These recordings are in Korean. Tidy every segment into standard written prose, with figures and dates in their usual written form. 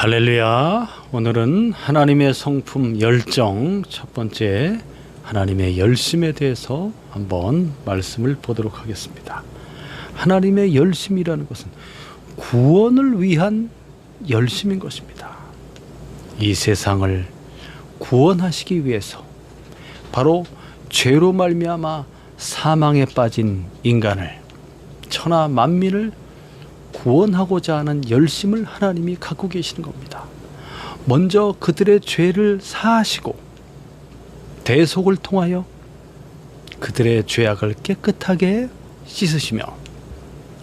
할렐루야. 오늘은 하나님의 성품 열정 첫 번째 하나님의 열심에 대해서 한번 말씀을 보도록 하겠습니다. 하나님의 열심이라는 것은 구원을 위한 열심인 것입니다. 이 세상을 구원하시기 위해서 바로 죄로 말미암아 사망에 빠진 인간을 천하 만민을 구원하고자 하는 열심을 하나님이 갖고 계시는 겁니다. 먼저 그들의 죄를 사하시고 대속을 통하여 그들의 죄악을 깨끗하게 씻으시며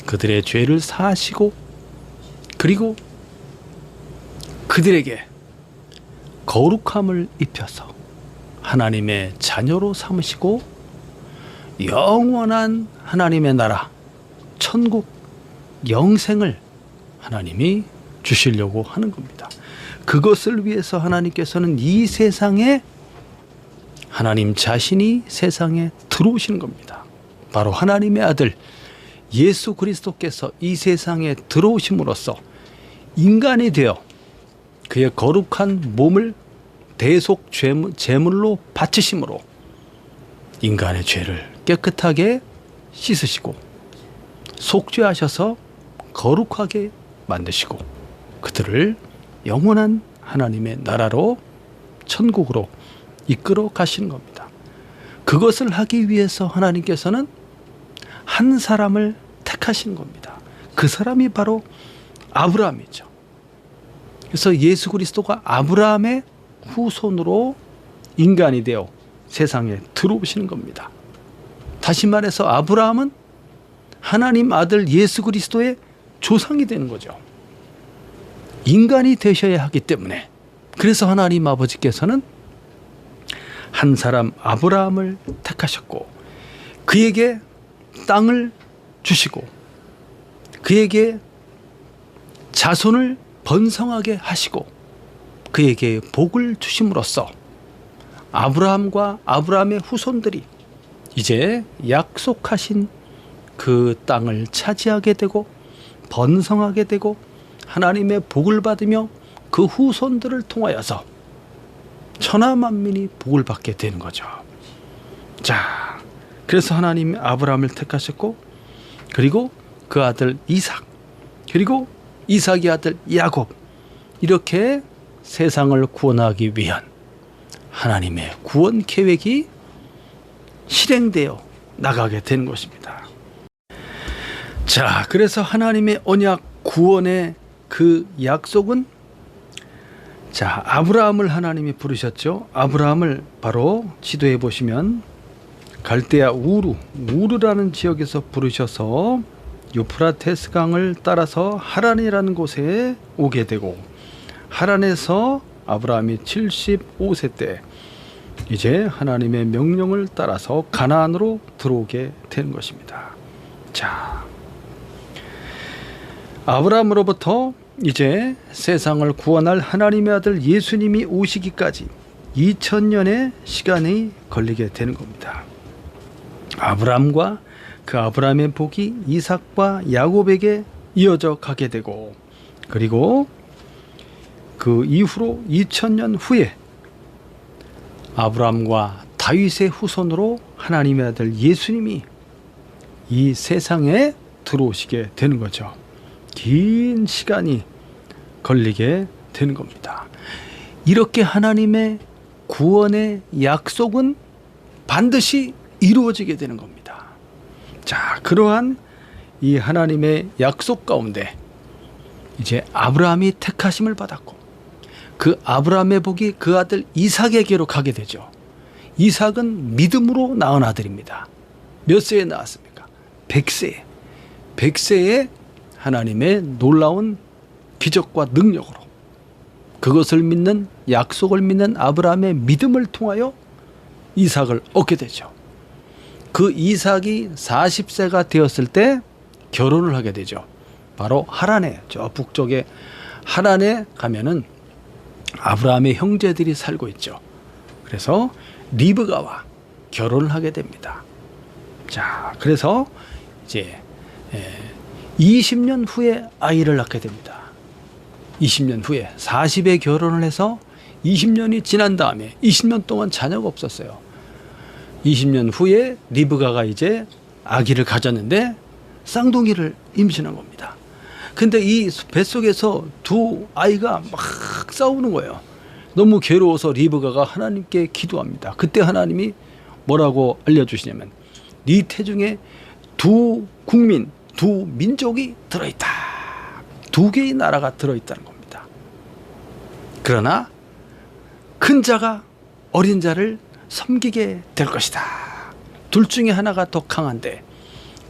그들의 죄를 사하시고 그리고 그들에게 거룩함을 입혀서 하나님의 자녀로 삼으시고 영원한 하나님의 나라 천국 영생을 하나님이 주시려고 하는 겁니다. 그것을 위해서 하나님께서는 이 세상에 하나님 자신이 세상에 들어오시는 겁니다. 바로 하나님의 아들 예수 그리스도께서 이 세상에 들어오심으로써 인간이 되어 그의 거룩한 몸을 대속 제물로 바치심으로 인간의 죄를 깨끗하게 씻으시고 속죄하셔서 거룩하게 만드시고 그들을 영원한 하나님의 나라로 천국으로 이끌어 가시는 겁니다. 그것을 하기 위해서 하나님께서는 한 사람을 택하신 겁니다. 그 사람이 바로 아브라함이죠. 그래서 예수 그리스도가 아브라함의 후손으로 인간이 되어 세상에 들어오시는 겁니다. 다시 말해서 아브라함은 하나님 아들 예수 그리스도의 조상이 되는 거죠. 인간이 되셔야 하기 때문에 그래서 하나님 아버지께서는 한 사람 아브라함을 택하셨고 그에게 땅을 주시고 그에게 자손을 번성하게 하시고 그에게 복을 주심으로써 아브라함과 아브라함의 후손들이 이제 약속하신 그 땅을 차지하게 되고 번성하게 되고 하나님의 복을 받으며 그 후손들을 통하여서 천하 만민이 복을 받게 되는 거죠. 자, 그래서 하나님이 아브라함을 택하셨고 그리고 그 아들 이삭 그리고 이삭의 아들 야곱 이렇게 세상을 구원하기 위한 하나님의 구원 계획이 실행되어 나가게 되는 것입니다. 자, 그래서 하나님의 언약 구원의 그 약속은 자, 아브라함을 하나님이 부르셨죠. 아브라함을 바로 지도해 보시면 갈대아 우르라는 지역에서 부르셔서 유프라테스 강을 따라서 하란이라는 곳에 오게 되고 하란에서 아브라함이 75세 때 이제 하나님의 명령을 따라서 가나안으로 들어오게 되는 것입니다. 자, 아브라함으로부터 이제 세상을 구원할 하나님의 아들 예수님이 오시기까지 2000년의 시간이 걸리게 되는 겁니다. 아브라함과 그 아브라함의 복이 이삭과 야곱에게 이어져 가게 되고 그리고 그 이후로 2000년 후에 아브라함과 다윗의 후손으로 하나님의 아들 예수님이 이 세상에 들어오시게 되는 거죠. 긴 시간이 걸리게 되는 겁니다. 이렇게 하나님의 구원의 약속은 반드시 이루어지게 되는 겁니다. 자, 그러한 이 하나님의 약속 가운데 이제 아브라함이 택하심을 받았고 그 아브라함의 복이 그 아들 이삭에게로 가게 되죠. 이삭은 믿음으로 낳은 아들입니다. 몇 세에 낳았습니까? 100세에. 100세에 하나님의 놀라운 기적과 능력으로 그것을 믿는 약속을 믿는 아브라함의 믿음을 통하여 이삭을 얻게 되죠. 그 이삭이 40세가 되었을 때 결혼을 하게 되죠. 바로 하란에 저 북쪽에 하란에 가면은 아브라함의 형제들이 살고 있죠. 그래서 리브가와 결혼을 하게 됩니다. 자, 그래서 이제 20년 후에 아이를 낳게 됩니다. 20년 후에 40에 결혼을 해서 20년이 지난 다음에 20년 동안 자녀가 없었어요. 20년 후에 리브가가 이제 아기를 가졌는데 쌍둥이를 임신한 겁니다. 근데 이 뱃속에서 두 아이가 막 싸우는 거예요. 너무 괴로워서 리브가가 하나님께 기도합니다. 그때 하나님이 뭐라고 알려주시냐면 네 태중에 두 국민, 두 민족이 들어있다. 두 개의 나라가 들어있다는 겁니다. 그러나 큰 자가 어린 자를 섬기게 될 것이다. 둘 중에 하나가 더 강한데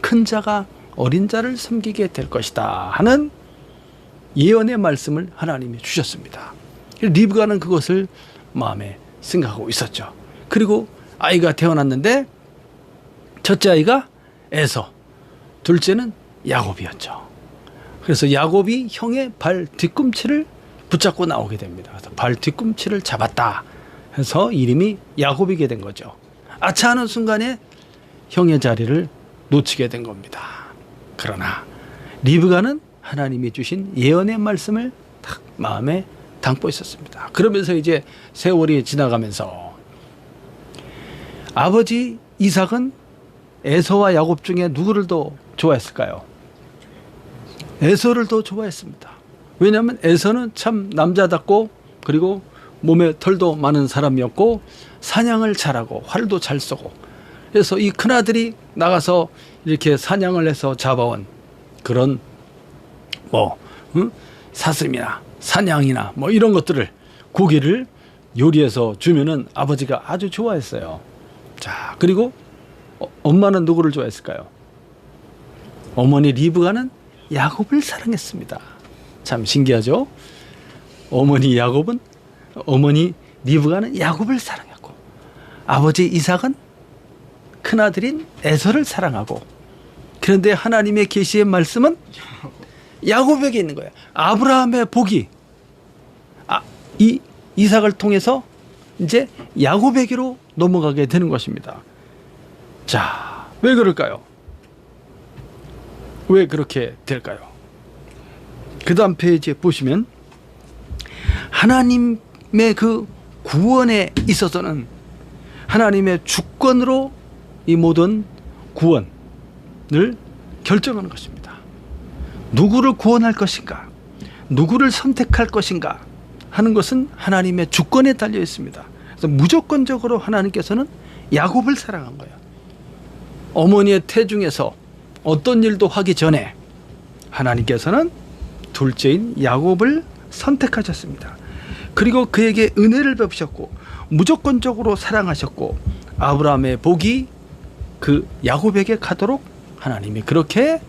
큰 자가 어린 자를 섬기게 될 것이다 하는 예언의 말씀을 하나님이 주셨습니다. 리브가는 그것을 마음에 생각하고 있었죠. 그리고 아이가 태어났는데 첫째 아이가 에서, 둘째는 야곱이었죠. 그래서 야곱이 형의 발 뒤꿈치를 붙잡고 나오게 됩니다. 그래서 발 뒤꿈치를 잡았다 해서 이름이 야곱이게 된 거죠. 아차 하는 순간에 형의 자리를 놓치게 된 겁니다. 그러나 리브가는 하나님이 주신 예언의 말씀을 딱 마음에 담고 있었습니다. 그러면서 이제 세월이 지나가면서 아버지 이삭은 에서와 야곱 중에 누구를 더 좋아했을까요? 에서를 더 좋아했습니다. 왜냐하면 에서는 참 남자답고 그리고 몸에 털도 많은 사람이었고 사냥을 잘하고 활도 잘 쏘고, 그래서 이 큰아들이 나가서 이렇게 사냥을 해서 잡아온 그런 사슴이나 사냥이나 뭐 이런 것들을 고기를 요리해서 주면은 아버지가 아주 좋아했어요. 자, 그리고 엄마는 누구를 좋아했을까요? 어머니 리브가는 야곱을 사랑했습니다. 참 신기하죠? 어머니 리브가는 야곱을 사랑했고 아버지 이삭은 큰아들인 에서를 사랑하고, 그런데 하나님의 계시의 말씀은 야곱에게 있는 거예요. 아브라함의 복이 이 이삭을 통해서 이제 야곱에게로 넘어가게 되는 것입니다. 자, 왜 그럴까요? 왜 그렇게 될까요? 그 다음 페이지에 보시면 하나님의 그 구원에 있어서는 하나님의 주권으로 이 모든 구원을 결정하는 것입니다. 누구를 구원할 것인가, 누구를 선택할 것인가 하는 것은 하나님의 주권에 달려 있습니다. 그래서 무조건적으로 하나님께서는 야곱을 사랑한 거예요. 어머니의 태중에서 어떤 일도 하기 전에 하나님께서는 둘째인 야곱을 선택하셨습니다. 그리고 그에게 은혜를 베푸셨고 무조건적으로 사랑하셨고 아브라함의 복이 그 야곱에게 가도록 하나님이 그렇게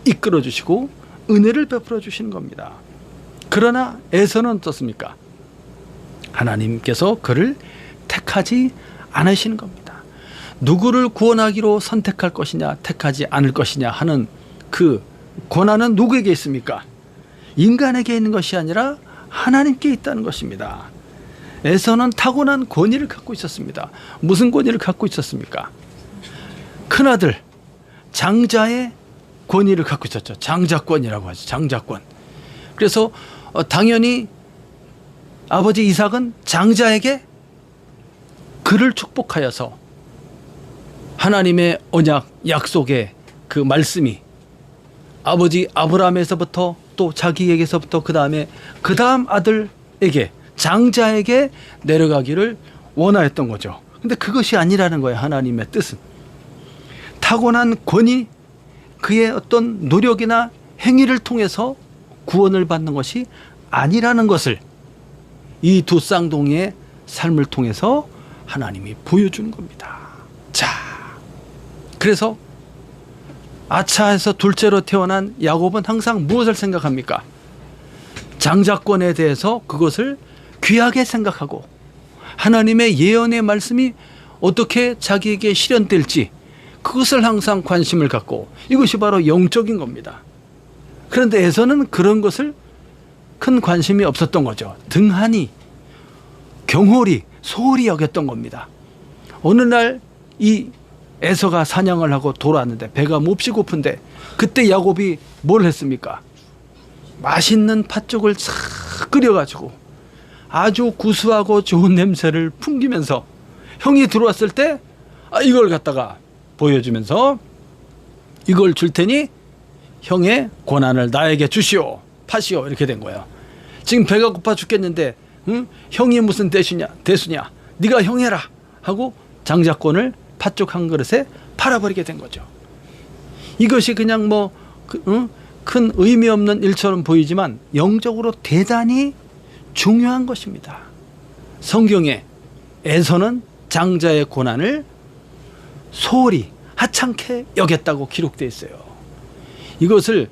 이끌어 주시고 은혜를 베풀어 주시는 겁니다. 그러나 에서는 어떻습니까? 하나님께서 그를 택하지 않으시는 겁니다. 누구를 구원하기로 선택할 것이냐 택하지 않을 것이냐 하는 그 권한은 누구에게 있습니까? 인간에게 있는 것이 아니라 하나님께 있다는 것입니다. 에서는 타고난 권위를 갖고 있었습니다. 무슨 권위를 갖고 있었습니까? 큰아들 장자의 권위를 갖고 있었죠. 장자권이라고 하죠. 장자권. 그래서 당연히 아버지 이삭은 장자에게 그를 축복하여서 하나님의 언약 약속의 그 말씀이 아버지 아브라함에서부터 또 자기에게서부터 그 다음 아들에게 장자에게 내려가기를 원하였던 거죠. 근데 그것이 아니라는 거예요. 하나님의 뜻은 타고난 권위, 그의 어떤 노력이나 행위를 통해서 구원을 받는 것이 아니라는 것을 이 두 쌍둥이의 삶을 통해서 하나님이 보여주는 겁니다. 자, 그래서 아차에서 둘째로 태어난 야곱은 항상 무엇을 생각합니까? 장자권에 대해서 그것을 귀하게 생각하고 하나님의 예언의 말씀이 어떻게 자기에게 실현될지 그것을 항상 관심을 갖고, 이것이 바로 영적인 겁니다. 그런데 에서는 그런 것을 큰 관심이 없었던 거죠. 등한히 경홀히 소홀히 여겼던 겁니다. 어느 날 이 에서가 사냥을 하고 돌아왔는데 배가 몹시 고픈데 그때 야곱이 뭘 했습니까? 맛있는 팥죽을 싹 끓여가지고 아주 구수하고 좋은 냄새를 풍기면서 형이 들어왔을 때 이걸 갖다가 보여주면서 이걸 줄 테니 형의 고난을 나에게 주시오, 파시오, 이렇게 된 거예요. 지금 배가 고파 죽겠는데 응? 형이 무슨 대수냐 네가 형 해라 하고 장자권을 팥죽 한 그릇에 팔아버리게 된 거죠. 이것이 그냥 뭐 큰 의미 없는 일처럼 보이지만 영적으로 대단히 중요한 것입니다. 성경에 에서는 장자의 고난을 소홀히 하찮게 여겼다고 기록되어 있어요. 이것을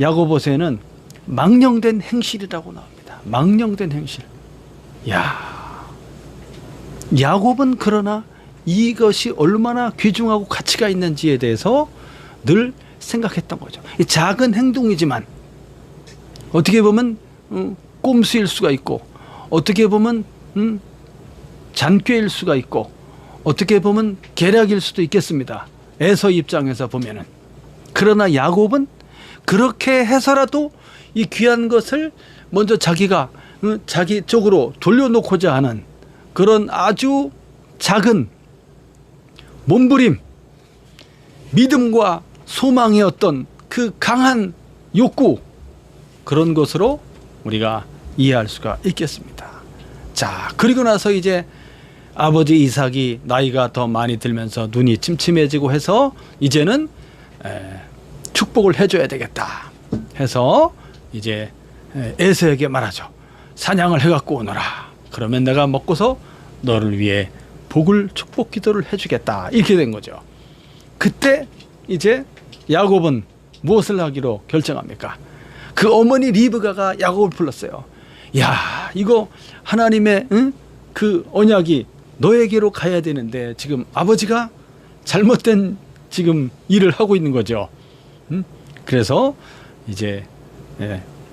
야고보서에는 망령된 행실이라고 나옵니다. 망령된 행실. 야곱은 그러나 이것이 얼마나 귀중하고 가치가 있는지에 대해서 늘 생각했던 거죠. 작은 행동이지만 어떻게 보면 꼼수일 수가 있고, 어떻게 보면 잔꾀일 수가 있고, 어떻게 보면 계략일 수도 있겠습니다. 에서 입장에서 보면은. 그러나 야곱은 그렇게 해서라도 이 귀한 것을 먼저 자기가 자기 쪽으로 돌려놓고자 하는 그런 아주 작은 몸부림, 믿음과 소망의 어떤 그 강한 욕구, 그런 것으로 우리가 이해할 수가 있겠습니다. 자, 그리고 나서 이제 아버지 이삭이 나이가 더 많이 들면서 눈이 침침해지고 해서 이제는 축복을 해줘야 되겠다 해서 이제 에서에게 말하죠. 사냥을 해갖고 오너라. 그러면 내가 먹고서 너를 위해 복을 축복 기도를 해주겠다. 이렇게 된 거죠. 그때 이제 야곱은 무엇을 하기로 결정합니까? 그 어머니 리브가가 야곱을 불렀어요. 야, 이거 하나님의 그 언약이 너에게로 가야 되는데 지금 아버지가 잘못된 지금 일을 하고 있는 거죠. 그래서 이제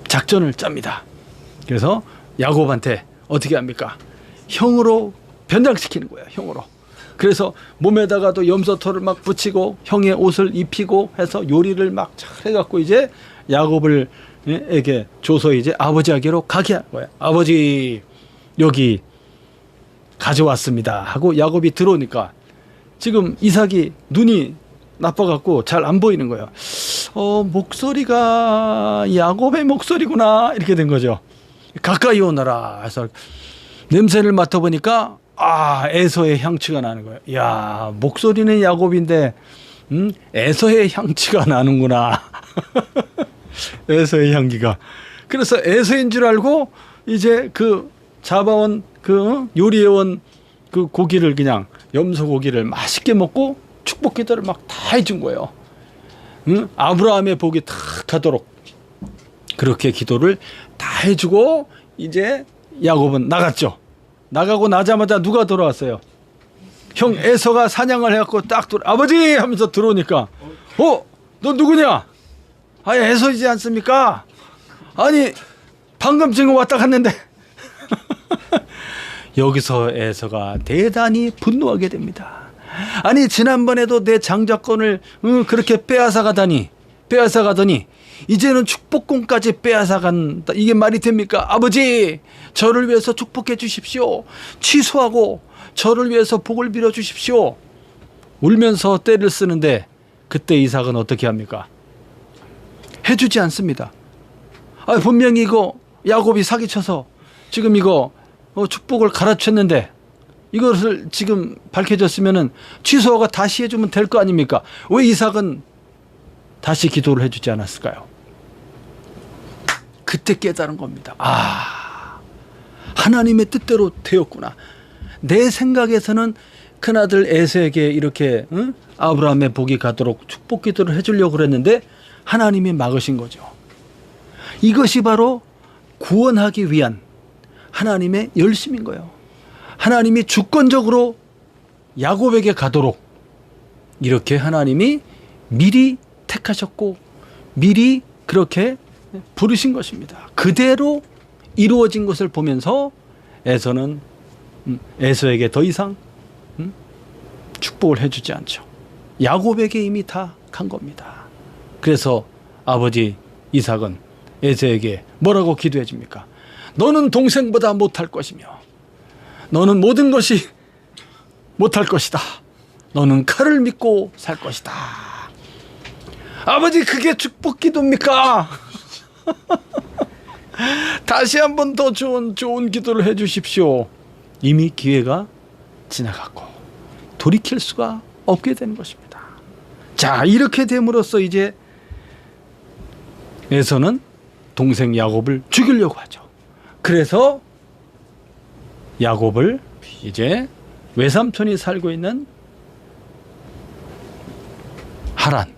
작전을 짭니다. 그래서 야곱한테 어떻게 합니까? 형으로 변장시키는 거예요. 형으로. 그래서 몸에다가도 염소털을 막 붙이고 형의 옷을 입히고 해서 요리를 막 잘 해갖고 이제 야곱을 에게 줘서 이제 아버지에게로 가게 한 거예요. 아버지 여기 가져왔습니다 하고 야곱이 들어오니까 지금 이삭이 눈이 나빠갖고 잘 안 보이는 거예요. 목소리가 야곱의 목소리구나 이렇게 된 거죠. 가까이 오너라 해서 냄새를 맡아보니까 에서의 향취가 나는 거예요. 야, 목소리는 야곱인데 에서의 향취가 나는구나. 에서의 향기가. 그래서 에서인 줄 알고 이제 그 잡아온 그 요리해온 그 고기를 그냥 염소 고기를 맛있게 먹고 축복 기도를 막 다 해준 거예요. 아브라함의 복이 탁 가도록 그렇게 기도를 다 해주고 이제 야곱은 나갔죠. 나가고 나자마자 누가 돌아왔어요? 형 에서가 사냥을 해갖고 딱 아버지 하면서 들어오니까 너 누구냐? 에서이지 않습니까? 아니 방금 지금 왔다 갔는데 여기서 에서가 대단히 분노하게 됩니다. 아니 지난번에도 내 장자권을 그렇게 빼앗아 가더니 이제는 축복권까지 빼앗아 간다. 이게 말이 됩니까? 아버지 저를 위해서 축복해 주십시오. 취소하고 저를 위해서 복을 빌어 주십시오. 울면서 떼를 쓰는데 그때 이삭은 어떻게 합니까? 해주지 않습니다. 분명히 이거 야곱이 사기쳐서 지금 이거 축복을 갈아쳤는데 이것을 지금 밝혀졌으면은 취소하고 다시 해주면 될 거 아닙니까? 왜 이삭은 다시 기도를 해주지 않았을까요? 그때 깨달은 겁니다. 하나님의 뜻대로 되었구나. 내 생각에서는 큰아들 에서에게 이렇게 아브라함의 복이 가도록 축복 기도를 해주려고 그랬는데 하나님이 막으신 거죠. 이것이 바로 구원하기 위한 하나님의 열심인 거예요. 하나님이 주권적으로 야곱에게 가도록 이렇게 하나님이 미리 택하셨고 미리 그렇게 부르신 것입니다. 그대로 이루어진 것을 보면서 에서는 에서에게 더 이상 축복을 해주지 않죠. 야곱에게 이미 다 간 겁니다. 그래서 아버지 이삭은 에서에게 뭐라고 기도해 줍니까? 너는 동생보다 못할 것이며 너는 모든 것이 못할 것이다. 너는 칼을 믿고 살 것이다. 아버지, 그게 축복 기도입니까? 다시 한 번 더 좋은 기도를 해 주십시오. 이미 기회가 지나갔고 돌이킬 수가 없게 되는 것입니다. 자, 이렇게 됨으로써 이제 에서는 동생 야곱을 죽이려고 하죠. 그래서 야곱을 이제 외삼촌이 살고 있는 하란,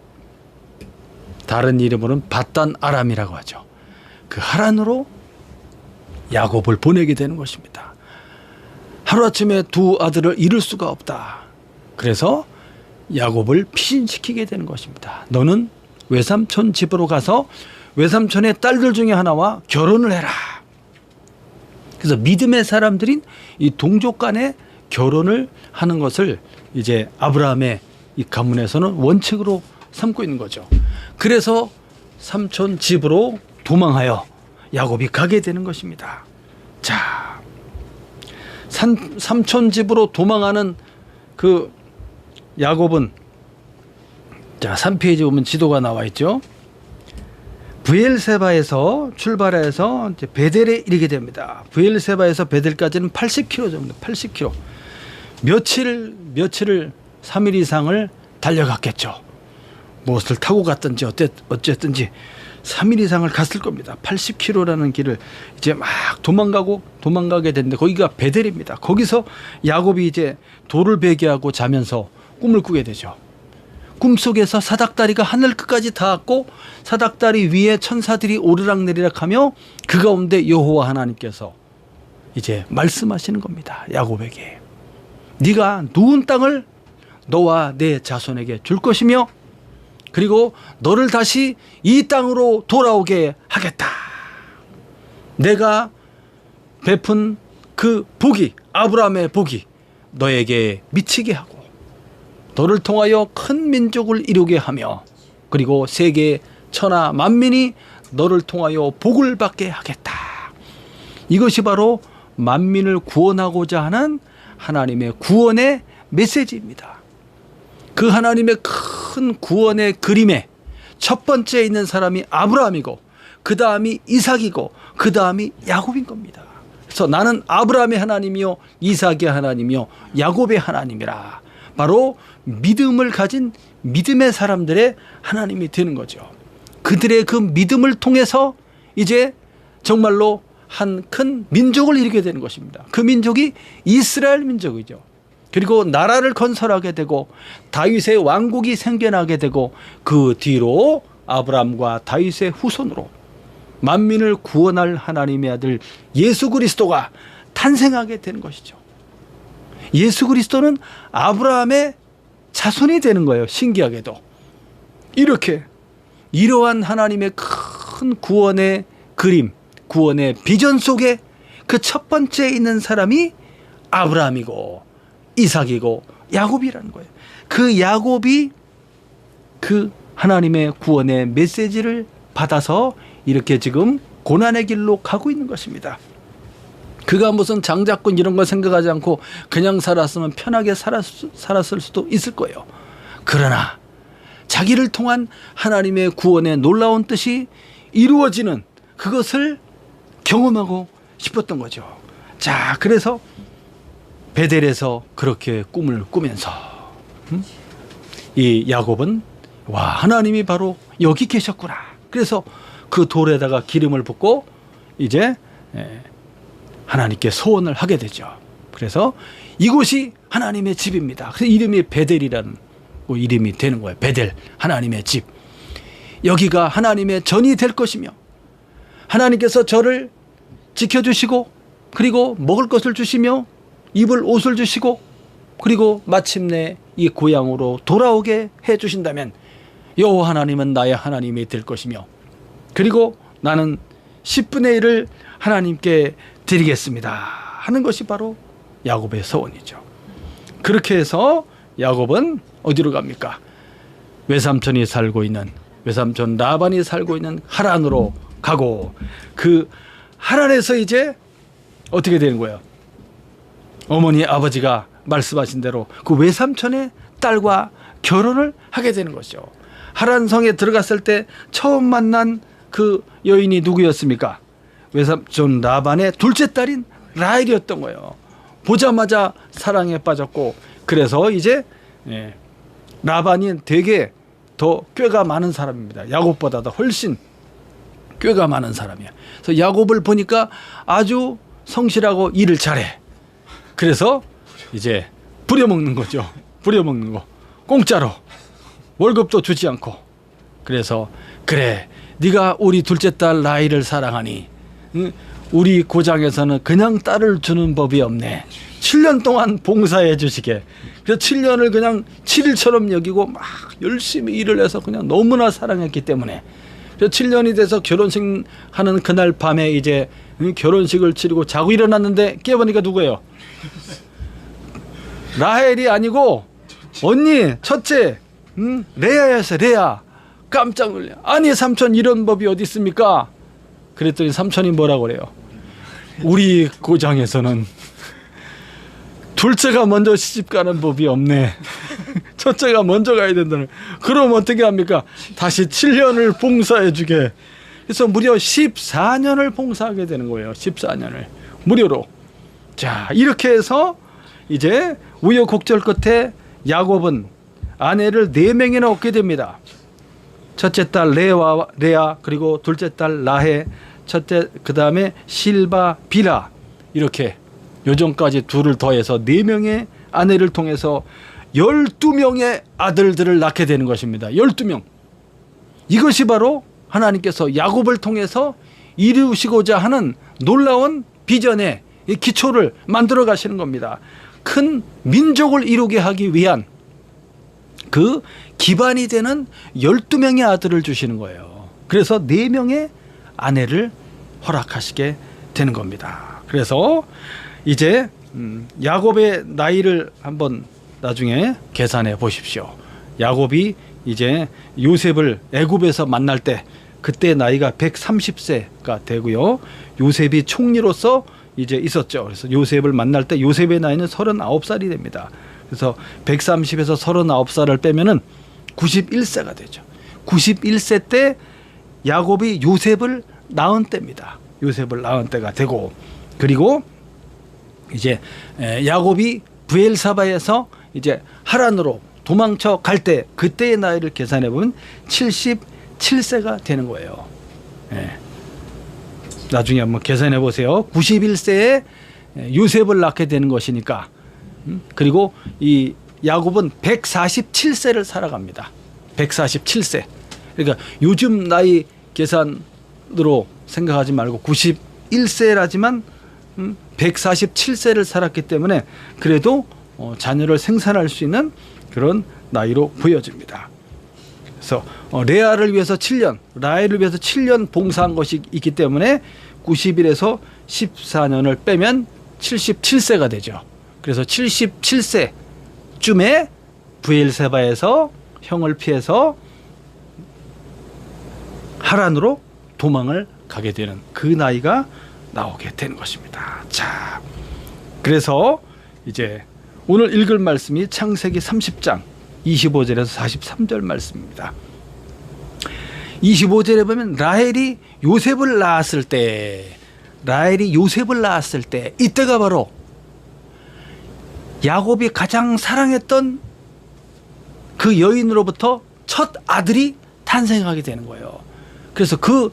다른 이름으로는 밧단 아람이라고 하죠. 그 하란으로 야곱을 보내게 되는 것입니다. 하루아침에 두 아들을 잃을 수가 없다. 그래서 야곱을 피신시키게 되는 것입니다. 너는 외삼촌 집으로 가서 외삼촌의 딸들 중에 하나와 결혼을 해라. 그래서 믿음의 사람들인 이 동족 간에 결혼을 하는 것을 이제 아브라함의 이 가문에서는 원칙으로 삼고 있는 거죠. 그래서 삼촌 집으로 도망하여 야곱이 가게 되는 것입니다. 자, 삼촌 집으로 도망하는 그 야곱은, 자, 3페이지 보면 지도가 나와 있죠. 브엘세바에서 출발해서 이제 베델에 이르게 됩니다. 브엘세바에서 베델까지는 80km 정도, 80km. 며칠을 3일 이상을 달려갔겠죠. 무엇을 타고 갔든지 어쨌든지 3일 이상을 갔을 겁니다. 80km라는 길을 이제 막 도망가게 됐는데 거기가 베델입니다. 거기서 야곱이 이제 돌을 베개하고 자면서 꿈을 꾸게 되죠. 꿈속에서 사닥다리가 하늘 끝까지 닿았고 사닥다리 위에 천사들이 오르락내리락 하며 그 가운데 여호와 하나님께서 이제 말씀하시는 겁니다. 야곱에게. 네가 누운 땅을 너와 내 자손에게 줄 것이며 그리고 너를 다시 이 땅으로 돌아오게 하겠다. 내가 베푼 그 복이, 아브라함의 복이 너에게 미치게 하고 너를 통하여 큰 민족을 이루게 하며 그리고 세계 천하 만민이 너를 통하여 복을 받게 하겠다. 이것이 바로 만민을 구원하고자 하는 하나님의 구원의 메시지입니다. 그 하나님의 큰 구원의 그림에 첫 번째 있는 사람이 아브라함이고 그 다음이 이삭이고 그 다음이 야곱인 겁니다. 그래서 나는 아브라함의 하나님이요 이삭의 하나님이요 야곱의 하나님이라. 바로 믿음을 가진 믿음의 사람들의 하나님이 되는 거죠. 그들의 그 믿음을 통해서 이제 정말로 한 큰 민족을 이루게 되는 것입니다. 그 민족이 이스라엘 민족이죠. 그리고 나라를 건설하게 되고 다윗의 왕국이 생겨나게 되고 그 뒤로 아브라함과 다윗의 후손으로 만민을 구원할 하나님의 아들 예수 그리스도가 탄생하게 되는 것이죠. 예수 그리스도는 아브라함의 자손이 되는 거예요. 신기하게도. 이렇게 이러한 하나님의 큰 구원의 그림, 구원의 비전 속에 그 첫 번째 있는 사람이 아브라함이고 이삭이고 야곱이라는 거예요. 그 야곱이 그 하나님의 구원의 메시지를 받아서 이렇게 지금 고난의 길로 가고 있는 것입니다. 그가 무슨 장자권 이런 거 생각하지 않고 그냥 살았으면 편하게 살았을 수도 있을 거예요. 그러나 자기를 통한 하나님의 구원의 놀라운 뜻이 이루어지는 그것을 경험하고 싶었던 거죠. 자, 그래서 베델에서 그렇게 꿈을 꾸면서 이 야곱은 와, 하나님이 바로 여기 계셨구나. 그래서 그 돌에다가 기름을 붓고 이제 하나님께 소원을 하게 되죠. 그래서 이곳이 하나님의 집입니다. 그래서 이름이 베델이라는 이름이 되는 거예요. 베델, 하나님의 집. 여기가 하나님의 전이 될 것이며 하나님께서 저를 지켜주시고 그리고 먹을 것을 주시며 입을 옷을 주시고 그리고 마침내 이 고향으로 돌아오게 해주신다면 여호와 하나님은 나의 하나님이 될 것이며 그리고 나는 10분의 1을 하나님께 드리겠습니다 하는 것이 바로 야곱의 소원이죠. 그렇게 해서 야곱은 어디로 갑니까? 외삼촌 라반이 살고 있는 하란으로 가고 그 하란에서 이제 어떻게 되는 거예요? 어머니 아버지가 말씀하신 대로 그 외삼촌의 딸과 결혼을 하게 되는 것이죠. 하란성에 들어갔을 때 처음 만난 그 여인이 누구였습니까? 외삼촌 라반의 둘째 딸인 라헬이었던 거예요. 보자마자 사랑에 빠졌고 그래서 이제 라반이 되게 더 꾀가 많은 사람입니다. 야곱보다도 훨씬 꾀가 많은 사람이야. 그래서 야곱을 보니까 아주 성실하고 일을 잘해. 그래서 이제 부려먹는 거죠. 부려먹는 거. 공짜로. 월급도 주지 않고. 그래서 그래 네가 우리 둘째 딸 라헬을 사랑하니 우리 고장에서는 그냥 딸을 주는 법이 없네. 7년 동안 봉사해 주시게. 그래서 7년을 그냥 7일처럼 여기고 막 열심히 일을 해서 그냥 너무나 사랑했기 때문에 그래서 7년이 돼서 결혼식 하는 그날 밤에 이제 결혼식을 치르고 자고 일어났는데 깨보니까 누구예요? 라헬이 아니고 언니 첫째 레아였어요. 레아. 깜짝 놀래. 아니 삼촌 이런 법이 어디 있습니까? 그랬더니 삼촌이 뭐라고 그래요? 우리 고장에서는 둘째가 먼저 시집가는 법이 없네. 첫째가 먼저 가야 된다는. 그럼 어떻게 합니까? 다시 7년을 봉사해 주게. 그래서 무려 14년을 봉사하게 되는 거예요. 14년을 무료로. 자 이렇게 해서 이제 우여곡절 끝에 야곱은 아내를 4명이나 얻게 됩니다. 첫째 딸 레아 그리고 둘째 딸 라헬 첫째 그 다음에 실바 비라 이렇게 요정까지 둘을 더해서 4명의 아내를 통해서 12명의 아들들을 낳게 되는 것입니다. 12명. 이것이 바로 하나님께서 야곱을 통해서 이루시고자 하는 놀라운 비전의 기초를 만들어 가시는 겁니다. 큰 민족을 이루게 하기 위한 그 기반이 되는 12명의 아들을 주시는 거예요. 그래서 4명의 아내를 허락하시게 되는 겁니다. 그래서 이제 야곱의 나이를 한번 나중에 계산해 보십시오. 야곱이 이제 요셉을 애굽에서 만날 때 그때 나이가 130세가 되고요. 요셉이 총리로서 이제 있었죠. 그래서 요셉을 만날 때 요셉의 나이는 39살이 됩니다. 그래서 130에서 39살을 빼면은 91세가 되죠. 91세 때 야곱이 요셉을 낳은 때입니다. 요셉을 낳은 때가 되고 그리고 이제 야곱이 브엘사바에서 이제 하란으로 도망쳐 갈 때 그때의 나이를 계산해 보면 77세가 되는 거예요. 나중에 한번 계산해 보세요. 91세에 요셉을 낳게 되는 것이니까 그리고 이 야곱은 147세를 살아갑니다. 147세. 그러니까 요즘 나이 계산으로 생각하지 말고 91세라지만 147세를 살았기 때문에 그래도 자녀를 생산할 수 있는 그런 나이로 보여집니다. 그래서 레아를 위해서 7년, 라헬을 위해서 7년 봉사한 것이 있기 때문에 90일에서 14년을 빼면 77세가 되죠. 그래서 77세쯤에 브엘세바에서 형을 피해서 하란으로 도망을 가게 되는 그 나이가 나오게 되는 것입니다. 자, 그래서 이제 오늘 읽을 말씀이 창세기 30장 25절에서 43절 말씀입니다. 25절에 보면 라헬이 요셉을 낳았을 때 이때가 바로 야곱이 가장 사랑했던 그 여인으로부터 첫 아들이 탄생하게 되는 거예요. 그래서 그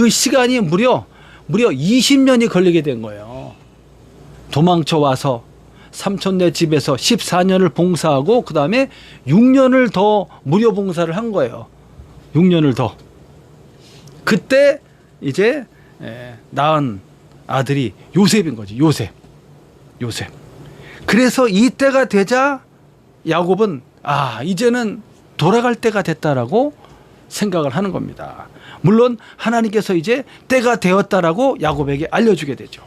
시간이 무려 20년이 걸리게 된 거예요. 도망쳐 와서 삼촌네 집에서 14년을 봉사하고 그 다음에 6년을 더 무료 봉사를 한 거예요. 6년을 더. 그때 이제 낳은 아들이 요셉인 거지. 요셉. 그래서 이때가 되자 야곱은 이제는 돌아갈 때가 됐다라고 생각을 하는 겁니다. 물론 하나님께서 이제 때가 되었다라고 야곱에게 알려주게 되죠.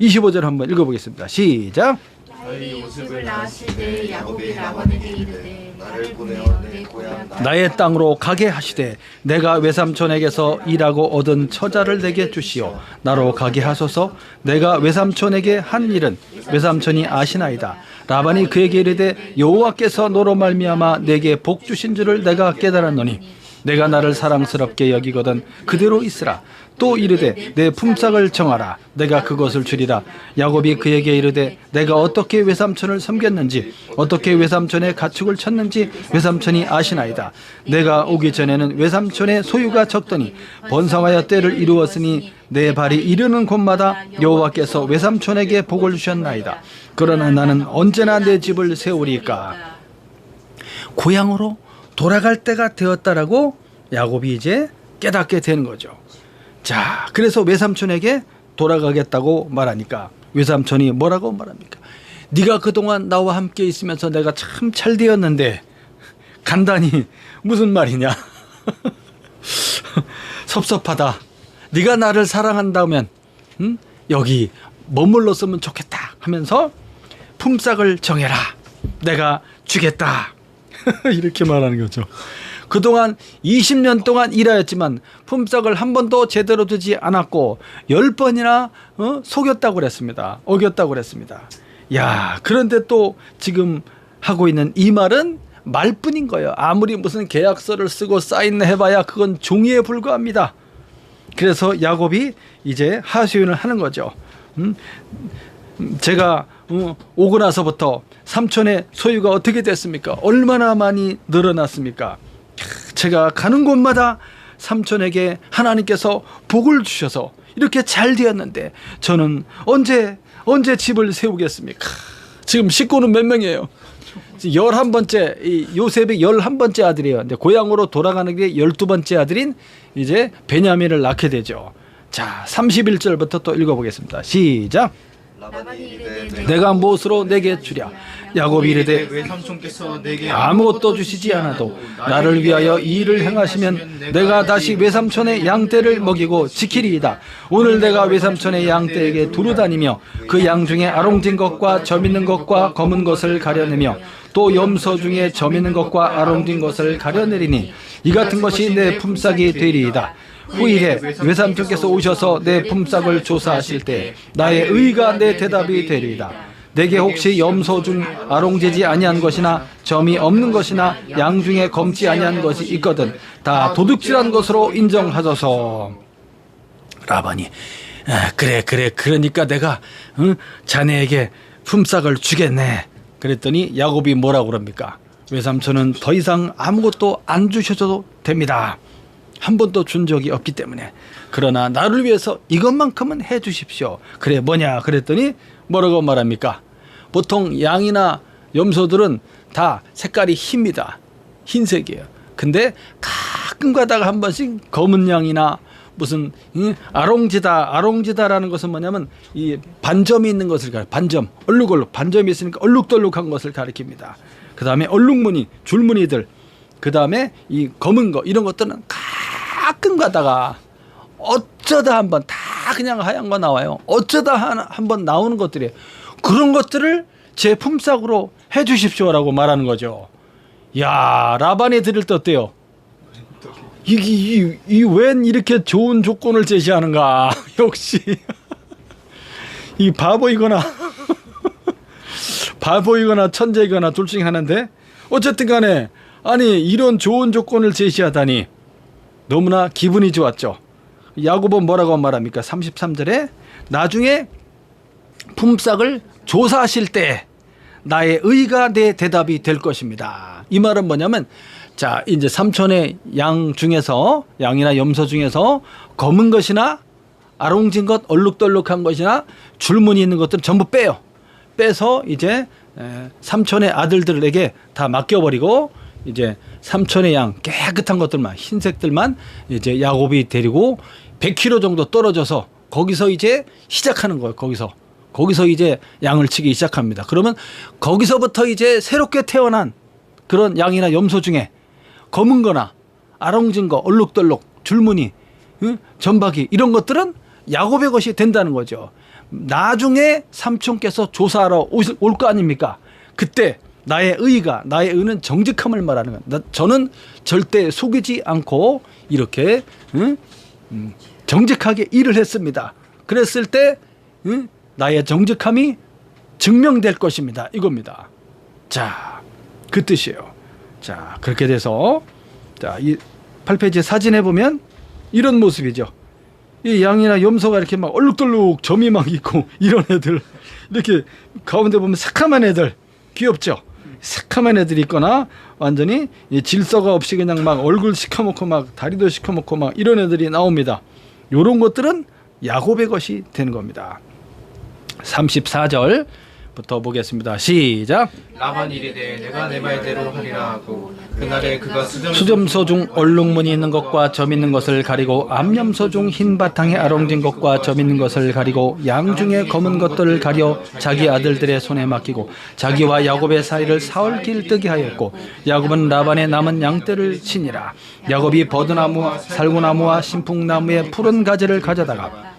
25절 한번 읽어보겠습니다. 시작. 라헬이 요셉을 낳았을 때 야곱이 라반에게 이르되 나를 보내어 내 고향 나의 땅으로 가게 하시되 내가 외삼촌에게서 일하고 얻은 처자를 내게 주시오. 나로 가게 하소서. 내가 외삼촌에게 한 일은 외삼촌이 아시나이다. 라반이 그에게 이르되 여호와께서 너로 말미암아 내게 복 주신 줄을 내가 깨달았노니 내가 나를 사랑스럽게 여기거든 그대로 있으라. 또 이르되 내 품삯을 정하라. 내가 그것을 주리라. 야곱이 그에게 이르되 내가 어떻게 외삼촌을 섬겼는지 어떻게 외삼촌의 가축을 쳤는지 외삼촌이 아시나이다. 내가 오기 전에는 외삼촌의 소유가 적더니 번성하여 때를 이루었으니 내 발이 이르는 곳마다 여호와께서 외삼촌에게 복을 주셨나이다. 그러나 나는 언제나 내 집을 세우리까. 고향으로 돌아갈 때가 되었다라고 야곱이 이제 깨닫게 되는 거죠. 자, 그래서 외삼촌에게 돌아가겠다고 말하니까 외삼촌이 뭐라고 말합니까? 네가 그동안 나와 함께 있으면서 내가 참 잘 되었는데 간다니 무슨 말이냐. 섭섭하다. 네가 나를 사랑한다면 여기 머물렀으면 좋겠다 하면서 품삯을 정해라. 내가 주겠다. 이렇게 말하는 거죠. 그동안 20년 동안 일하였지만 품삯을 한 번도 제대로 주지 않았고 10번이나 속였다고 그랬습니다. 어겼다고 그랬습니다. 야, 그런데 또 지금 하고 있는 이 말은 말뿐인 거예요. 아무리 무슨 계약서를 쓰고 사인해봐야 그건 종이에 불과합니다. 그래서 야곱이 이제 하소연을 하는 거죠. 제가 오고 나서부터 삼촌의 소유가 어떻게 됐습니까? 얼마나 많이 늘어났습니까? 제가 가는 곳마다 삼촌에게 하나님께서 복을 주셔서 이렇게 잘 되었는데 저는 언제 집을 세우겠습니까? 지금 식구는 몇 명이에요? 11번째, 요셉이 11번째 아들이에요. 근데 고향으로 돌아가는 게 12번째 아들인 이제 베냐민을 낳게 되죠. 자, 31절부터 또 읽어보겠습니다. 시작. 라반이 이르되 내가 무엇으로 내게 주랴. 야곱이 이르되 외삼촌께서 내게 아무것도 주시지 않아도 나를 위하여 이 일을 행하시면 내가 다시 외삼촌의 양떼를 먹이고 지키리이다. 오늘 내가 외삼촌의 양떼에게 두루 다니며 그 양 중에 아롱진 것과 점 있는 것과 검은 것을 가려내며 또 염소 중에 점 있는 것과 아롱진 것을 가려내리니 이 같은 것이 내 품삯이 되리이다. 후일에 외삼촌께서 오셔서 내 품삯을 조사하실 때 나의 의가 내 대답이 되리이다. 내게 혹시 염소 중 아롱지지 아니한 것이나 점이 없는 것이나 양 중에 검지 아니한 것이 있거든 다 도둑질한 것으로 인정하소서. 라반이 그래 그러니까 내가 자네에게 품삯을 주겠네. 그랬더니 야곱이 뭐라고 그럽니까? 외삼촌은 더 이상 아무것도 안 주셔도 됩니다. 한 번도 준 적이 없기 때문에. 그러나 나를 위해서 이것만큼은 해 주십시오. 그래 뭐냐 그랬더니 뭐라고 말합니까? 보통 양이나 염소들은 다 색깔이 힙니다. 흰색이에요. 근데 가끔 가다가 한 번씩 검은 양이나 무슨 아롱지다라는 것은 뭐냐면 이 반점이 있는 것을 가리켜. 반점, 얼룩얼룩 반점이 있으니까 얼룩덜룩한 것을 가리킵니다. 그 다음에 얼룩무늬, 줄무늬들, 그 다음에 이 검은 거 이런 것들은 가끔 가다가 어쩌다 한번 다 그냥 하얀 거 나와요. 어쩌다 한번 나오는 것들이 그런 것들을 제 품삯으로 해 주십시오라고 말하는 거죠. 야, 라반이 들을 때 어때요? 웬 이렇게 좋은 조건을 제시하는가? 역시 이 바보이거나 천재이거나 둘 중에 하나인데 어쨌든 간에 아니 이런 좋은 조건을 제시하다니 너무나 기분이 좋았죠. 야곱은 뭐라고 말합니까? 33절에 나중에 품삯을 조사하실 때 나의 의가 내 대답이 될 것입니다. 이 말은 뭐냐면 자 이제 삼촌의 양 중에서 양이나 염소 중에서 검은 것이나 아롱진 것 얼룩덜룩한 것이나 줄무늬 있는 것들은 전부 빼요. 빼서 이제 삼촌의 아들들에게 다 맡겨버리고 이제 삼촌의 양 깨끗한 것들만 흰색들만 이제 야곱이 데리고 100km 정도 떨어져서 거기서 이제 시작하는 거예요. 거기서 이제 양을 치기 시작합니다. 그러면 거기서부터 이제 새롭게 태어난 그런 양이나 염소 중에 검은 거나 아롱진 거 얼룩덜룩 줄무늬 점박이 이런 것들은 야곱의 것이 된다는 거죠. 나중에 삼촌께서 조사하러 올 거 아닙니까? 그때 나의 의는 정직함을 말하는 거야. 저는 절대 속이지 않고 이렇게 정직하게 일을 했습니다. 그랬을 때 나의 정직함이 증명될 것입니다. 이겁니다. 자, 그 뜻이에요. 자, 그렇게 돼서 자, 이 8페이지 사진에 보면 이런 모습이죠. 이 양이나 염소가 이렇게 막 얼룩덜룩 점이 막 있고 이런 애들, 이렇게 가운데 보면 새카만 애들, 귀엽죠? 새카만 애들이 있거나 완전히 질서가 없이 그냥 막 얼굴 시커멓고 막 다리도 시커멓고 막 이런 애들이 나옵니다. 이런 것들은 야곱의 것이 되는 겁니다. 34절부터 보겠습니다. 시작. 라반이 이르되 내가 내 말대로 하리라 하고 그날에 그가 수점소 중 얼룩무늬 있는 것과 점 있는 것을 가리고 암염소 중 흰 바탕에 아롱진 것과 점 있는 것을 가리고 양 중에 검은 것들을 가려 자기 아들들의 손에 맡기고 자기와 야곱의 사이를 사흘 길뜨게 하였고 야곱은 라반의 남은 양떼를 치니라. 야곱이 버드나무와 살구나무와 신풍나무의 푸른 가지를 가져다가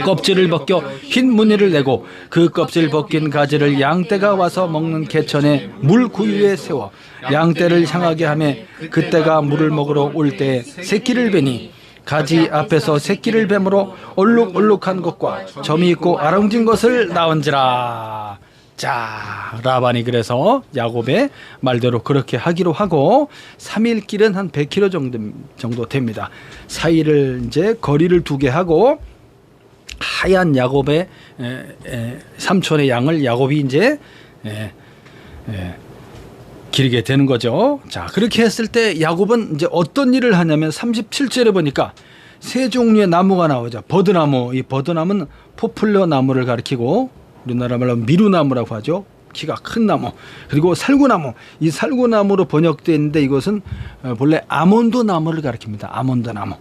껍질을 벗겨 흰 무늬를 내고 그 껍질 벗긴 가지를 양떼가 와서 먹는 개천에 물 구유에 세워 양떼를 향하게 하며 그때가 물을 먹으러 올 때 새끼를 베니 가지 앞에서 새끼를 뱀으로 얼룩얼룩한 것과 점이 있고 아롱진 것을 낳은지라. 자, 라반이 그래서 야곱의 말대로 그렇게 하기로 하고 3일 길은 한 100km 정도 됩니다. 사이를 이제 거리를 두게 하고 하얀 야곱의 삼촌의 양을 야곱이 이제 기르게 되는 거죠. 자, 그렇게 했을 때 야곱은 이제 어떤 일을 하냐면 37절에 보니까 세 종류의 나무가 나오죠. 버드나무, 이 버드나무는 포플러 나무를 가리키고 우리나라 말로 미루나무라고 하죠. 키가 큰 나무. 그리고 살구나무, 이 살구나무로 번역되어 있는데 이것은 본래 아몬드 나무를 가리킵니다. 아몬드 나무.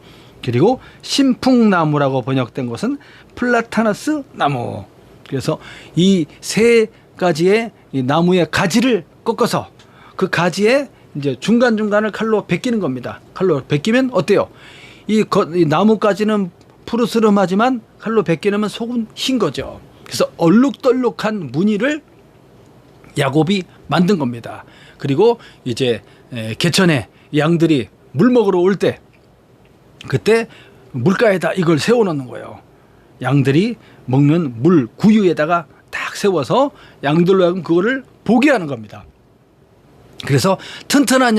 그리고 신풍나무라고 번역된 것은 플라타너스 나무. 그래서 이 세 가지의 이 나무의 가지를 꺾어서 그 가지에 이제 중간중간을 칼로 베끼는 겁니다. 칼로 베끼면 어때요? 이 나무까지는 푸르스름하지만 칼로 베끼면 속은 흰 거죠. 그래서 얼룩덜룩한 무늬를 야곱이 만든 겁니다. 그리고 이제 개천에 양들이 물 먹으러 올 때 그때 물가에다 이걸 세워놓는 거예요. 양들이 먹는 물 구유에다가 딱 세워서 양들로 하여금 그거를 보게 하는 겁니다. 그래서 튼튼한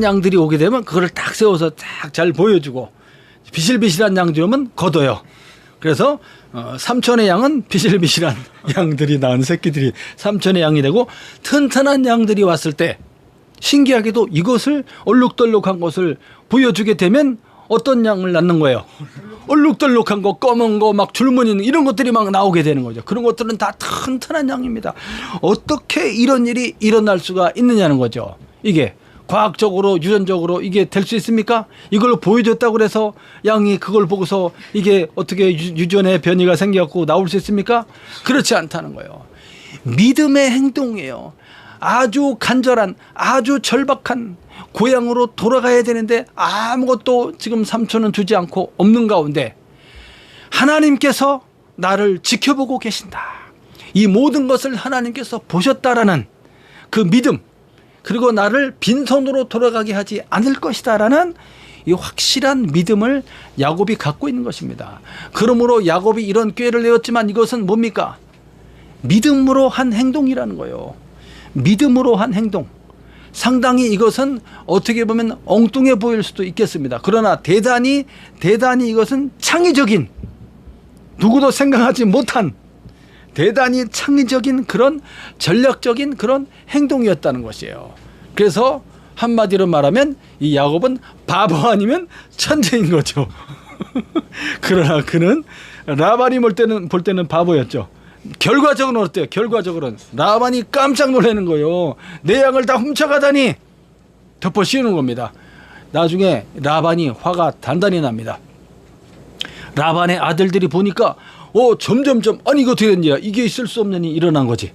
양들이 오게 되면 그거를 딱 세워서 딱 잘 보여주고 비실비실한 양들이 오면 걷어요. 그래서 삼촌의 양은 비실비실한 양들이 낳은 새끼들이 삼촌의 양이 되고 튼튼한 양들이 왔을 때 신기하게도 이것을 얼룩덜룩한 것을 보여주게 되면 어떤 양을 낳는 거예요? 얼룩덜룩한 거, 검은 거, 막 줄무늬 있는 이런 것들이 막 나오게 되는 거죠. 그런 것들은 다 튼튼한 양입니다. 어떻게 이런 일이 일어날 수가 있느냐는 거죠. 이게 과학적으로, 유전적으로 이게 될 수 있습니까? 이걸 보여줬다고 그래서 양이 그걸 보고서 이게 어떻게 유전의 변이가 생겨갖고 나올 수 있습니까? 그렇지 않다는 거예요. 믿음의 행동이에요. 아주 간절한, 아주 절박한 고향으로 돌아가야 되는데 아무것도 지금 삼촌은 주지 않고 없는 가운데 하나님께서 나를 지켜보고 계신다. 이 모든 것을 하나님께서 보셨다라는 그 믿음, 그리고 나를 빈손으로 돌아가게 하지 않을 것이다라는 이 확실한 믿음을 야곱이 갖고 있는 것입니다. 그러므로 야곱이 이런 꾀를 내었지만 이것은 뭡니까? 믿음으로 한 행동이라는 거예요. 믿음으로 한 행동. 상당히 이것은 어떻게 보면 엉뚱해 보일 수도 있겠습니다. 그러나 대단히 이것은 창의적인, 누구도 생각하지 못한 대단히 창의적인 그런 전략적인 그런 행동이었다는 것이에요. 그래서 한마디로 말하면 이 야곱은 바보 아니면 천재인 거죠. 그러나 그는 라반이 볼 때는 바보였죠. 결과적으로는 어때요? 결과적으로는 라반이 깜짝 놀라는 거예요. 내 양을 다 훔쳐가다니 덮어 씌우는 겁니다. 나중에 라반이 화가 단단히 납니다. 라반의 아들들이 보니까 점점점 아니 이거 어떻게 된 일이야? 이게 있을 수 없는 일이 일어난 거지.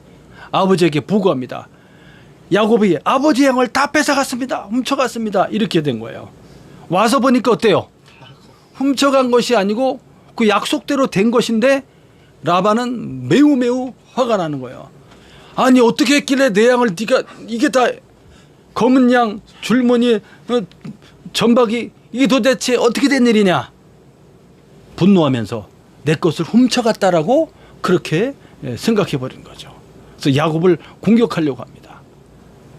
아버지에게 보고합니다. 야곱이 아버지 양을 다 뺏어갔습니다. 훔쳐갔습니다. 이렇게 된 거예요. 와서 보니까 어때요? 훔쳐간 것이 아니고 그 약속대로 된 것인데 라반은 매우 화가 나는 거예요. 아니 어떻게 했길래 내 양을 네가 이게 다 검은 양 줄무늬 전박이 이게 도대체 어떻게 된 일이냐 분노하면서 내 것을 훔쳐갔다라고 그렇게 생각해 버린 거죠. 그래서 야곱을 공격하려고 합니다.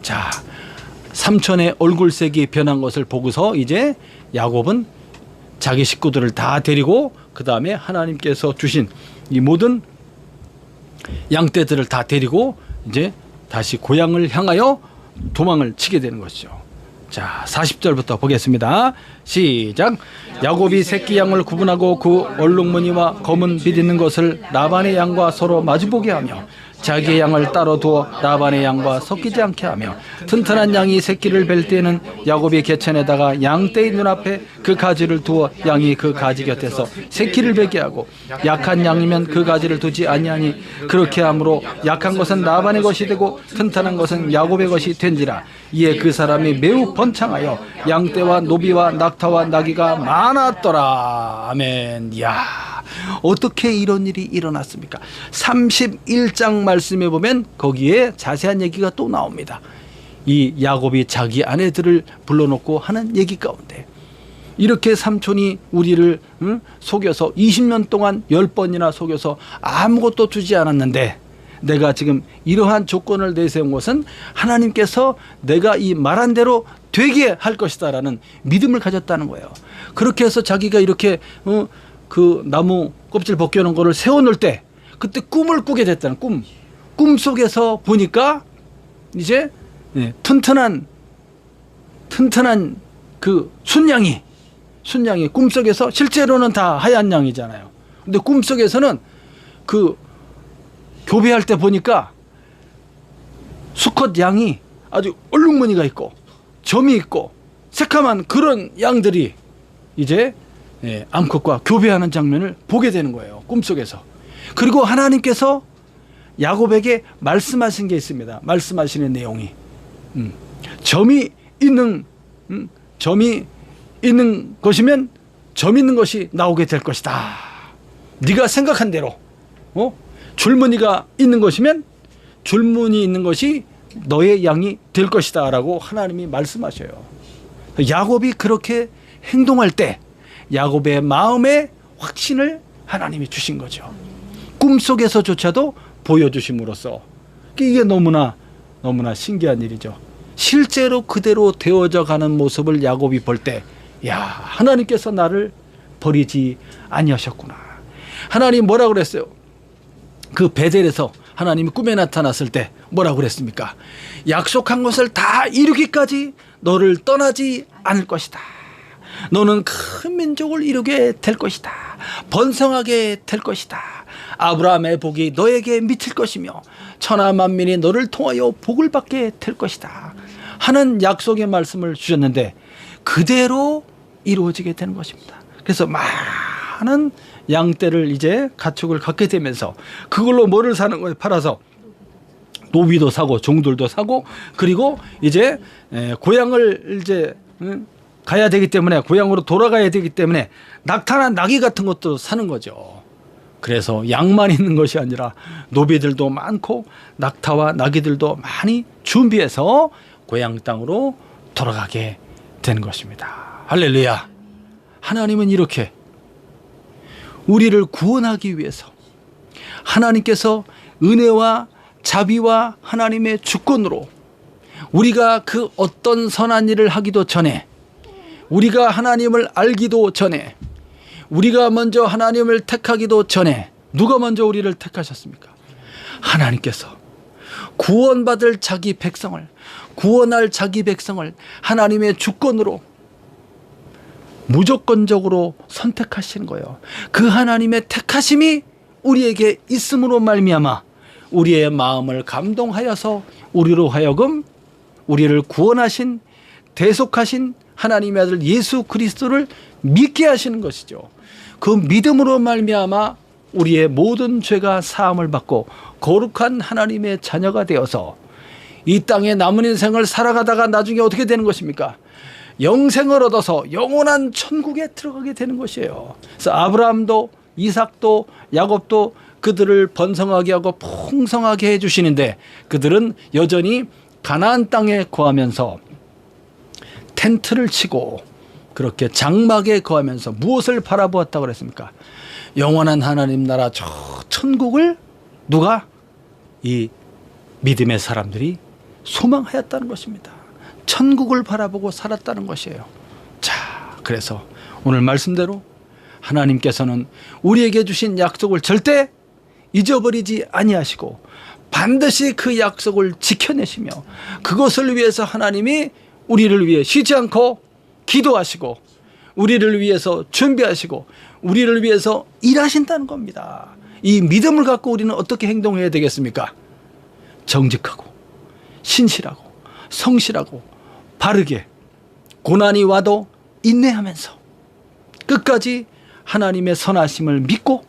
자, 삼촌의 얼굴색이 변한 것을 보고서 이제 야곱은 자기 식구들을 다 데리고 그 다음에 하나님께서 주신 이 모든 양떼들을 다 데리고 이제 다시 고향을 향하여 도망을 치게 되는 것이죠. 자, 40절부터 보겠습니다. 시작. 야곱이 새끼 양을 구분하고 그 얼룩무늬와 검은 빛 있는 것을 라반의 양과 서로 마주보게 하며 자기의 양을 따로 두어 라반의 양과 섞이지 않게 하며 튼튼한 양이 새끼를 뵐 때에는 야곱이 개천에다가 양떼의 눈앞에 그 가지를 두어 양이 그 가지 곁에서 새끼를 베게 하고 약한 양이면 그 가지를 두지 아니하니 그렇게 함으로 약한 것은 라반의 것이 되고 튼튼한 것은 야곱의 것이 된지라. 이에 그 사람이 매우 번창하여 양떼와 노비와 낙타와 나귀가 많았더라. 아멘. 이야, 어떻게 이런 일이 일어났습니까? 31장 말씀에 보면 거기에 자세한 얘기가 또 나옵니다. 이 야곱이 자기 아내들을 불러놓고 하는 얘기 가운데 이렇게 삼촌이 우리를 속여서 20년 동안 10번이나 속여서 아무것도 주지 않았는데 내가 지금 이러한 조건을 내세운 것은 하나님께서 내가 이 말한 대로 되게 할 것이다 라는 믿음을 가졌다는 거예요. 그렇게 해서 자기가 이렇게 그 나무 껍질 벗겨놓은 거를 세워놓을 때 그때 꿈을 꾸게 됐다는 꿈 속에서 보니까 이제 튼튼한 그 순양이 꿈속에서 실제로는 다 하얀 양이잖아요. 근데 꿈속에서는 그 교배할 때 보니까 수컷 양이 아주 얼룩무늬가 있고 점이 있고 새카만 그런 양들이 이제 암컷과 교배하는 장면을 보게 되는 거예요. 꿈속에서. 그리고 하나님께서 야곱에게 말씀하신 게 있습니다. 말씀하시는 내용이 점이 있는 것이면 점 있는 것이 나오게 될 것이다. 네가 생각한 대로 줄무늬가 있는 것이면 줄무늬 있는 것이 너의 양이 될 것이다 라고 하나님이 말씀하셔요. 야곱이 그렇게 행동할 때 야곱의 마음에 확신을 하나님이 주신 거죠. 꿈속에서조차도 보여주심으로써 이게 너무나 신기한 일이죠. 실제로 그대로 되어져 가는 모습을 야곱이 볼 때 야, 하나님께서 나를 버리지 아니하셨구나. 하나님 뭐라고 그랬어요? 그 베델에서 하나님이 꿈에 나타났을 때 뭐라고 그랬습니까? 약속한 것을 다 이루기까지 너를 떠나지 않을 것이다. 너는 큰 민족을 이루게 될 것이다. 번성하게 될 것이다. 아브라함의 복이 너에게 미칠 것이며 천하 만민이 너를 통하여 복을 받게 될 것이다 하는 약속의 말씀을 주셨는데 그대로 이루어지게 되는 것입니다. 그래서 많은 양떼를 이제 가축을 갖게 되면서 그걸로 뭐를 사는 거예요? 팔아서 노비도 사고 종들도 사고 그리고 이제 고향을 이제 가야 되기 때문에 고향으로 돌아가야 되기 때문에 낙타나 나귀 같은 것도 사는 거죠. 그래서 양만 있는 것이 아니라 노비들도 많고 낙타와 나귀들도 많이 준비해서 고향 땅으로 돌아가게 되는 것입니다. 할렐루야. 하나님은 이렇게 우리를 구원하기 위해서 하나님께서 은혜와 자비와 하나님의 주권으로 우리가 그 어떤 선한 일을 하기도 전에 우리가 하나님을 알기도 전에 우리가 먼저 하나님을 택하기도 전에 누가 먼저 우리를 택하셨습니까? 하나님께서 구원받을 자기 백성을 구원할 자기 백성을 하나님의 주권으로 무조건적으로 선택하신 거예요. 그 하나님의 택하심이 우리에게 있음으로 말미암아 우리의 마음을 감동하여서 우리로 하여금 우리를 구원하신 대속하신 하나님의 아들 예수 그리스도를 믿게 하시는 것이죠. 그 믿음으로 말미암아 우리의 모든 죄가 사함을 받고 거룩한 하나님의 자녀가 되어서 이 땅에 남은 인생을 살아가다가 나중에 어떻게 되는 것입니까? 영생을 얻어서 영원한 천국에 들어가게 되는 것이에요. 그래서 아브라함도 이삭도 야곱도 그들을 번성하게 하고 풍성하게 해주시는데 그들은 여전히 가나안 땅에 거하면서 텐트를 치고 그렇게 장막에 거하면서 무엇을 바라보았다고 그랬습니까? 영원한 하나님 나라 저 천국을 누가? 이 믿음의 사람들이 소망하였다는 것입니다. 천국을 바라보고 살았다는 것이에요. 자, 그래서 오늘 말씀대로 하나님께서는 우리에게 주신 약속을 절대 잊어버리지 아니하시고 반드시 그 약속을 지켜내시며 그것을 위해서 하나님이 우리를 위해 쉬지 않고 기도하시고 우리를 위해서 준비하시고 우리를 위해서 일하신다는 겁니다. 이 믿음을 갖고 우리는 어떻게 행동해야 되겠습니까? 정직하고 신실하고 성실하고 바르게 고난이 와도 인내하면서 끝까지 하나님의 선하심을 믿고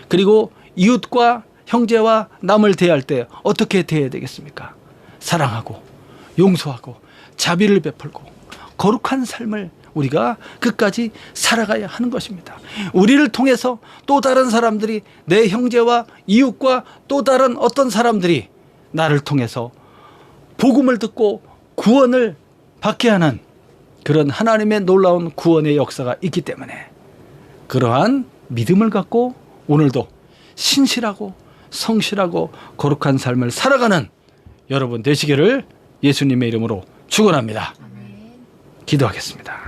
그리고 이웃과 형제와 남을 대할 때 어떻게 대해야 되겠습니까? 사랑하고 용서하고 자비를 베풀고 거룩한 삶을 우리가 끝까지 살아가야 하는 것입니다. 우리를 통해서 또 다른 사람들이 내 형제와 이웃과 또 다른 어떤 사람들이 나를 통해서 복음을 듣고 구원을 받게 하는 그런 하나님의 놀라운 구원의 역사가 있기 때문에 그러한 믿음을 갖고 오늘도 신실하고 성실하고 거룩한 삶을 살아가는 여러분 되시기를 예수님의 이름으로 축원합니다. 기도하겠습니다.